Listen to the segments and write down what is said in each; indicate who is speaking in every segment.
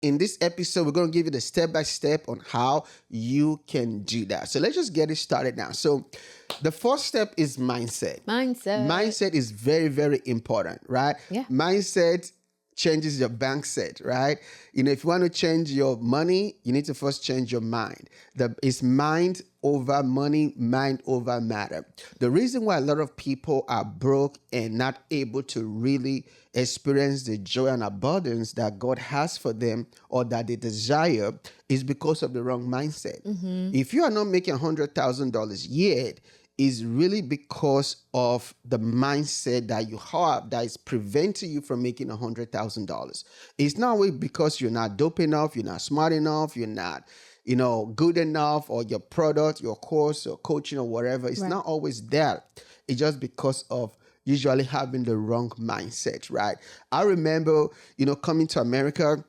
Speaker 1: in this episode, we're going to give you the step by step on how you can do that. So let's just get it started now. So the first step is mindset. Mindset is very, very important, right?
Speaker 2: Yeah.
Speaker 1: Mindset changes your bank set, right? If you want to change your money, you need to first change your mind. It's mind over money, mind over matter. The reason why a lot of people are broke and not able to really experience the joy and abundance that God has for them or that they desire is because of the wrong mindset. If you are not making $100,000 yet, is really because of the mindset that you have that is preventing you from making $100,000. It's not because you're not dope enough, you're not smart enough, you're not, good enough, or your product, your course, or coaching, or whatever. It's not always that. It's just because of usually having the wrong mindset, right? I remember, coming to America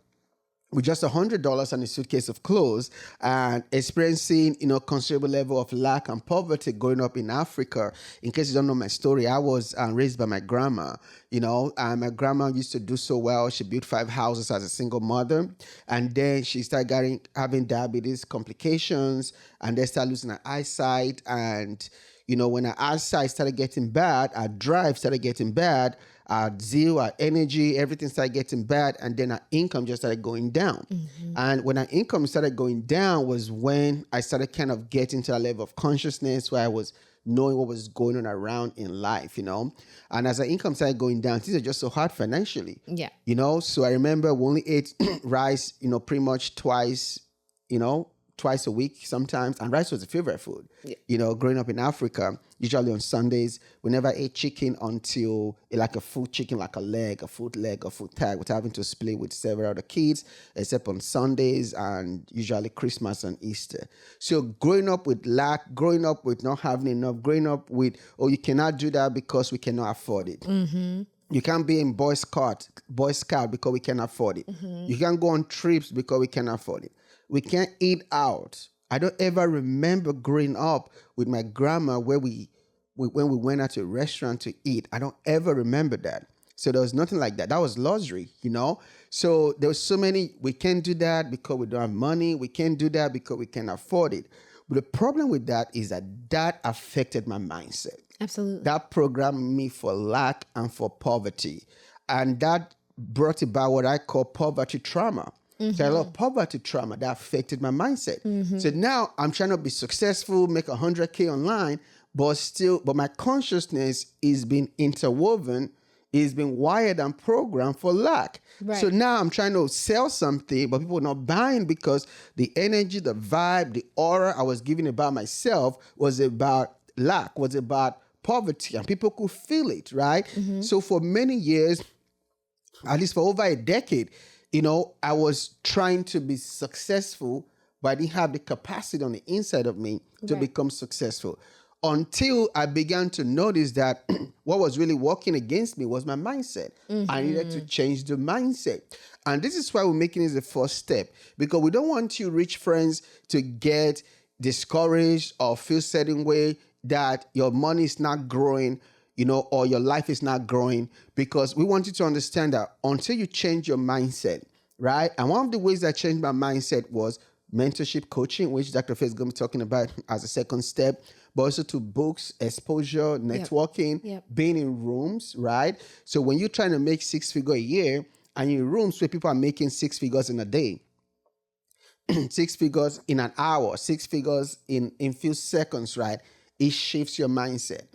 Speaker 1: with just $100 and a suitcase of clothes and experiencing, considerable level of lack and poverty growing up in Africa. In case you don't know my story, I was raised by my grandma, and my grandma used to do so well. She built 5 houses as a single mother. And then she started having diabetes complications, and then started losing her eyesight. And, when her eyesight started getting bad, her drive started getting bad, our zeal, our energy, everything started getting bad, and then our income just started going down. And when our income started going down was when I started kind of getting to a level of consciousness where I was knowing what was going on around in life, And as our income started going down, things are just so hard financially.
Speaker 2: Yeah.
Speaker 1: So I remember we only ate rice, pretty much twice a week sometimes. And rice was a favorite food. Yeah. Growing up in Africa, usually on Sundays, we never ate chicken until like a full chicken, like a leg, a foot tag, without having to split with several other kids, except on Sundays and usually Christmas and Easter. So growing up with lack, growing up with not having enough, growing up with, you cannot do that because we cannot afford it. You can't be in Boy Scout because we can't afford it. You can't go on trips because we can't afford it. We can't eat out. I don't ever remember growing up with my grandma where when we went out to a restaurant to eat. I don't ever remember that. So there was nothing like that. That was luxury, So there was so many, we can't do that because we don't have money. We can't do that because we can't afford it. But the problem with that is that affected my mindset.
Speaker 2: Absolutely.
Speaker 1: That programmed me for lack and for poverty. And that brought about what I call poverty trauma. So a lot of poverty trauma that affected my mindset. So now I'm trying to be successful, make $100K online, but my consciousness is being interwoven, is being wired and programmed for lack.
Speaker 2: Right.
Speaker 1: So now I'm trying to sell something, but people are not buying because the energy, the vibe, the aura I was giving about myself was about lack, was about poverty, and people could feel it, right? So for many years, at least for over a decade, I was trying to be successful, but I didn't have the capacity on the inside of me to become successful. Until I began to notice that what was really working against me was my mindset. I needed to change the mindset. And this is why we're making this the first step, because we don't want you rich friends to get discouraged or feel certain way that your money is not growing, or your life is not growing, because we want you to understand that until you change your mindset, right? And one of the ways that changed my mindset was mentorship coaching, which Dr. Faye is going to be talking about as a second step, but also to books, exposure, networking, being in rooms, right? So when you're trying to make 6 figures a year and you're in rooms where people are making 6 figures in a day, 6 figures in an hour, 6 figures in few seconds, right? It shifts your mindset,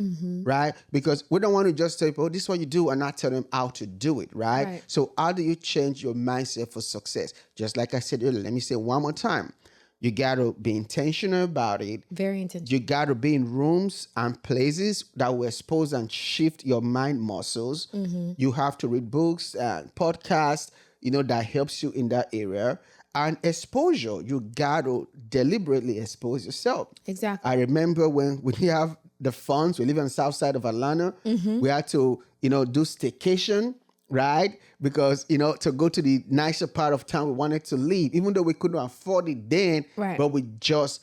Speaker 1: right? Because we don't want to just say, this is what you do, and not tell them how to do it, right? So how do you change your mindset for success? Just like I said earlier, let me say it one more time. You got to be intentional about it.
Speaker 2: Very intentional.
Speaker 1: You got to be in rooms and places that will expose and shift your mind muscles. You have to read books and podcasts, that helps you in that area. And exposure, you got to deliberately expose yourself.
Speaker 2: Exactly.
Speaker 1: I remember when we have the funds, we live on the south side of Atlanta, we had to, do staycation, right? Because, to go to the nicer part of town, we wanted to leave, even though we couldn't afford it then, but we just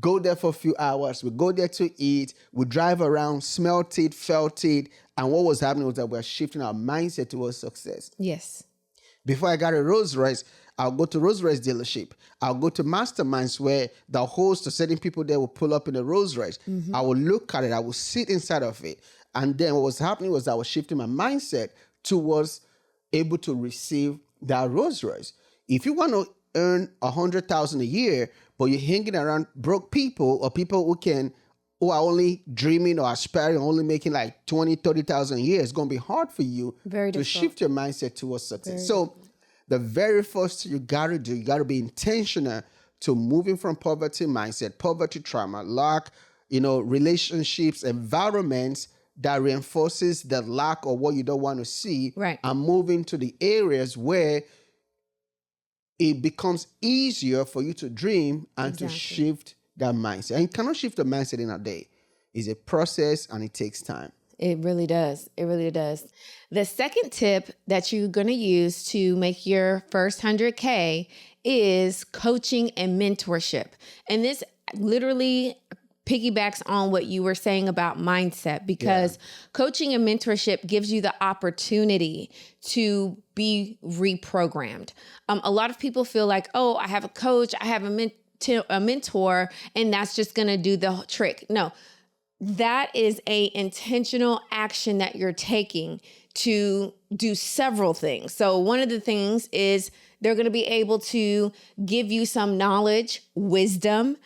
Speaker 1: go there for a few hours. We go there to eat, we drive around, smelt it, felt it. And what was happening was that we're shifting our mindset towards success.
Speaker 2: Yes.
Speaker 1: Before I got a Rolls Royce, I'll go to Rolls Royce dealership. I'll go to masterminds where the host or certain people there will pull up in the Rolls Royce. I will look at it. I will sit inside of it. And then what was happening was I was shifting my mindset towards able to receive that Rolls Royce. If you want to earn $100,000 a year, but you're hanging around broke people or people who are only dreaming or aspiring, only making like 20, 30,000 a year, it's going to be hard for you to shift your mindset towards success. So the very first thing you got to do, you got to be intentional to moving from poverty mindset, poverty trauma, lack, relationships, environments that reinforces the lack of what you don't want to see, and moving to the areas where it becomes easier for you to dream and to shift that mindset. And you cannot shift the mindset in a day. It's a process and it takes time.
Speaker 2: It really does. It really does. The second tip that you're going to use to make your first 100K is coaching and mentorship. And this literally piggybacks on what you were saying about mindset, because coaching and mentorship gives you the opportunity to be reprogrammed. A lot of people feel like, oh, I have a coach, I have a mentor, and that's just going to do the trick. No, that is a intentional action that you're taking to do several things. So one of the things is they're going to be able to give you some knowledge, wisdom.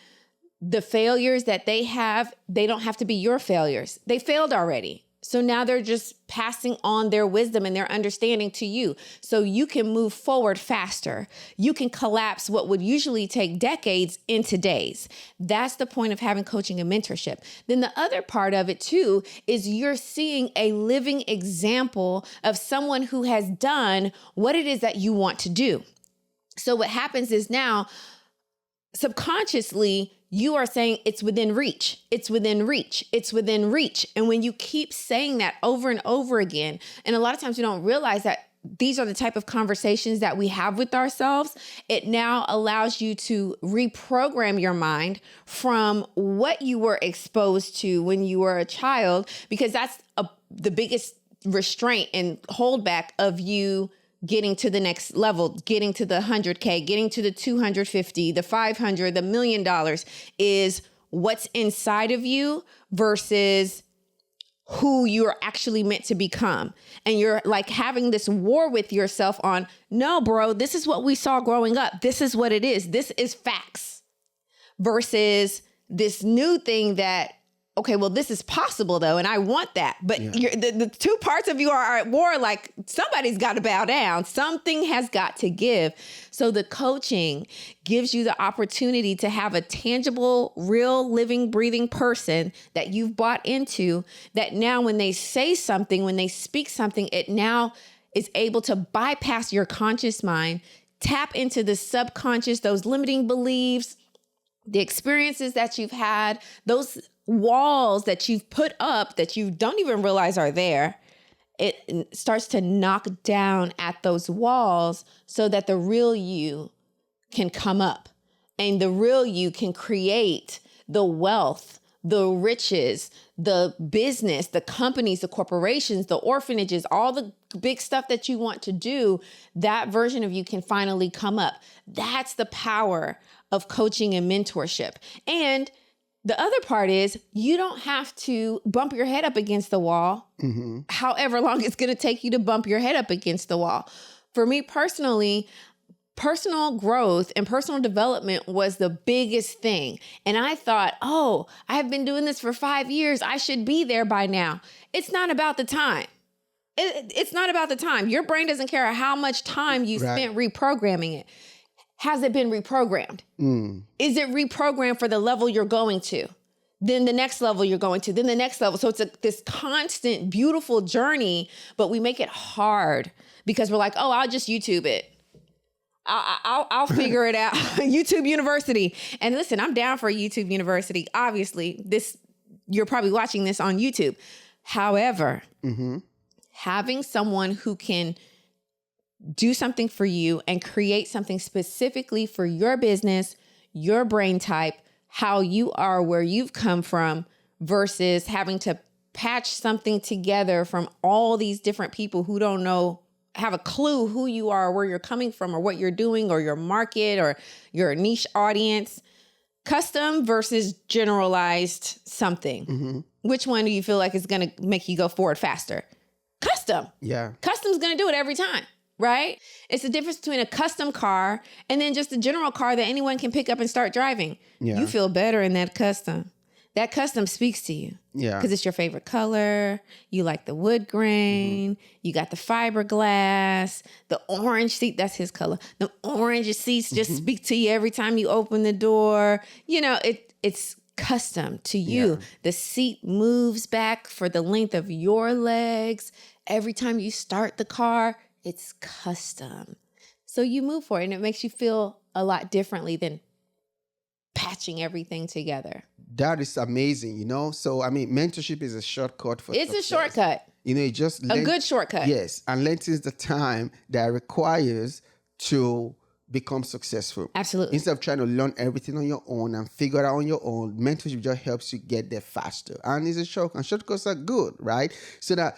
Speaker 2: The failures that they have, they don't have to be your failures. They failed already. So now they're just passing on their wisdom and their understanding to you. So you can move forward faster. You can collapse what would usually take decades into days. That's the point of having coaching and mentorship. Then the other part of it too is you're seeing a living example of someone who has done what it is that you want to do. So what happens is now, subconsciously, you are saying it's within reach. It's within reach. It's within reach. And when you keep saying that over and over again, and a lot of times you don't realize that these are the type of conversations that we have with ourselves, it now allows you to reprogram your mind from what you were exposed to when you were a child, because that's the biggest restraint and holdback of you getting to the next level, getting to the 100K, getting to the 250, the 500, the $1 million is what's inside of you versus who you're actually meant to become. And you're like having this war with yourself on, no, bro, this is what we saw growing up. This is what it is. This is facts versus this new thing that, okay, well, this is possible though, and I want that. But the two parts of you are at war, like somebody's got to bow down. Something has got to give. So the coaching gives you the opportunity to have a tangible, real, living, breathing person that you've bought into, that now when they say something, when they speak something, it now is able to bypass your conscious mind, tap into the subconscious, those limiting beliefs, the experiences that you've had, those walls that you've put up that you don't even realize are there. It starts to knock down at those walls so that the real you can come up, and the real you can create the wealth, the riches, the business, the companies, the corporations, the orphanages, all the big stuff that you want to do. That version of you can finally come up. That's the power of coaching and mentorship. And the other part is you don't have to bump your head up against the wall, however long it's going to take you to bump your head up against the wall. For me personally, personal growth and personal development was the biggest thing. And I thought, oh, I have been doing this for 5 years. I should be there by now. It's not about the time. It's not about the time. Your brain doesn't care how much time you spent reprogramming it. Has it been reprogrammed? Is it reprogrammed for the level you're going to? Then the next level you're going to, then the next level. So it's this constant, beautiful journey, but we make it hard because we're like, oh, I'll just YouTube it. I'll figure it out. YouTube University. And listen, I'm down for a YouTube University. Obviously, you're probably watching this on YouTube. However, having someone who can do something for you and create something specifically for your business, your brain type, how you are, where you've come from, versus having to patch something together from all these different people who don't know have a clue who you are, where you're coming from, or what you're doing, or your market, or your niche audience. Custom versus generalized something. Which one do you feel like is going to make you go forward faster? Custom.
Speaker 1: Yeah.
Speaker 2: Custom's going to do it every time, right? It's the difference between a custom car and then just a general car that anyone can pick up and start driving.
Speaker 1: Yeah.
Speaker 2: You feel better in that custom. That custom speaks to you.
Speaker 1: Yeah.
Speaker 2: Because it's your favorite color. You like the wood grain. You got the fiberglass. The orange seat, that's his color. The orange seats just speak to you every time you open the door. You know, it's custom to you.
Speaker 1: Yeah.
Speaker 2: The seat moves back for the length of your legs. Every time you start the car, it's custom. So you move for it, and it makes you feel a lot differently than patching everything together.
Speaker 1: That is amazing, So, I mean, mentorship is a shortcut for
Speaker 2: It's
Speaker 1: success.
Speaker 2: a shortcut.
Speaker 1: It just
Speaker 2: A good shortcut.
Speaker 1: Yes, and lengthens the time that requires to become successful.
Speaker 2: Absolutely.
Speaker 1: Instead of trying to learn everything on your own and figure it out on your own, mentorship just helps you get there faster. And it's a shortcut. And shortcuts are good, right? So that